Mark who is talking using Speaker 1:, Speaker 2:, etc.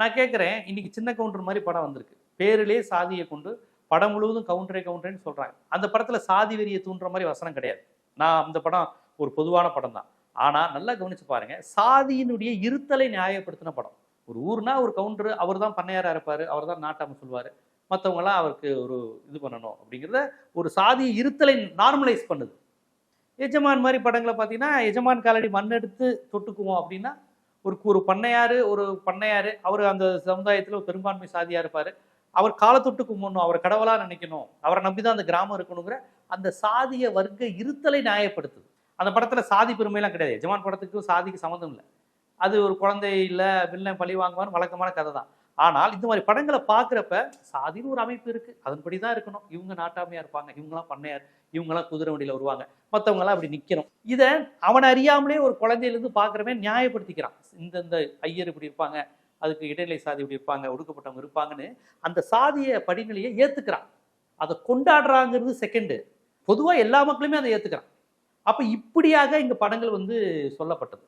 Speaker 1: நான் கேட்குறேன், இன்னைக்கு சின்ன கவுண்டர் மாதிரி படம் வந்திருக்கு. பேரிலே சாதியை கொண்டு படம் முழுவதும் கவுண்டரே கவுண்டரேன்னு சொல்றாங்க. அந்த படத்துல சாதி வெறியை தூண்டுற மாதிரி வசனம் கிடையாது. நான் அந்த படம் ஒரு பொதுவான படம் தான். ஆனா நல்லா கவனிச்சு பாருங்க, சாதியினுடைய இருத்தலை நியாயப்படுத்தின படம். ஒரு ஊர்னா ஒரு கவுண்டர் அவர் தான் பண்ணையாரா இருப்பாரு, அவர் தான் நாட்டாம சொல்லுவாரு. மற்றவங்களாம் அவருக்கு ஒரு இது பண்ணணும் அப்படிங்கிறத ஒரு சாதி இருத்தலை நார்மலைஸ் பண்ணுது. எஜமான் மாதிரி படங்களை பார்த்தீங்கன்னா, எஜமான் காலடி மண்ணெடுத்து தொட்டுக்குவோம் அப்படின்னா, ஒரு பண்ணையாரு அவர் அந்த சமுதாயத்தில் ஒரு பெரும்பான்மை சாதியா இருப்பாரு. அவர் காலத்தொட்டு கும்பிடணும், அவரை கடவுளா நினைக்கணும், அவரை நம்பிதான் அந்த கிராமம் இருக்கணுங்கிற அந்த சாதிய வர்க்க இருத்தலை நியாயப்படுத்துது. அந்த படத்துல சாதி பெருமைலாம் கிடையாது. எஜமான் படத்துக்கும் சாதிக்கு சம்மந்தம் இல்லை. அது ஒரு குழந்தை இல்ல வில்லன் பழி வாங்குவான்னு வழக்கமான கதை தான். ஆனால் இந்த மாதிரி படங்களை பார்க்குறப்ப சாதின்னு ஒரு அமைப்பு இருக்கு, அதன்படி தான் இருக்கணும். இவங்க நாட்டாமையா இருப்பாங்க, இவங்கெல்லாம் பண்ணையார், இவங்கெல்லாம் குதிரை வண்டியில வருவாங்க, மற்றவங்கெல்லாம் அப்படி நிற்கணும். இதை அவனை அறியாமலே ஒரு குழந்தையிலேருந்து பார்க்குறவன் நியாயப்படுத்திக்கிறான். இந்த ஐயர் இப்படி இருப்பாங்க, அதுக்கு இடைநிலை சாதி இப்படி இருப்பாங்க, ஒடுக்கப்பட்டவங்க இருப்பாங்கன்னு அந்த சாதிய படிநிலையை ஏத்துக்கிறான். அதை கொண்டாடுறாங்கிறது செகண்டு. பொதுவாக எல்லா மக்களுமே அதை ஏத்துக்கிறான். அப்ப இப்படியாக இங்க படங்கள் சொல்லப்பட்டது.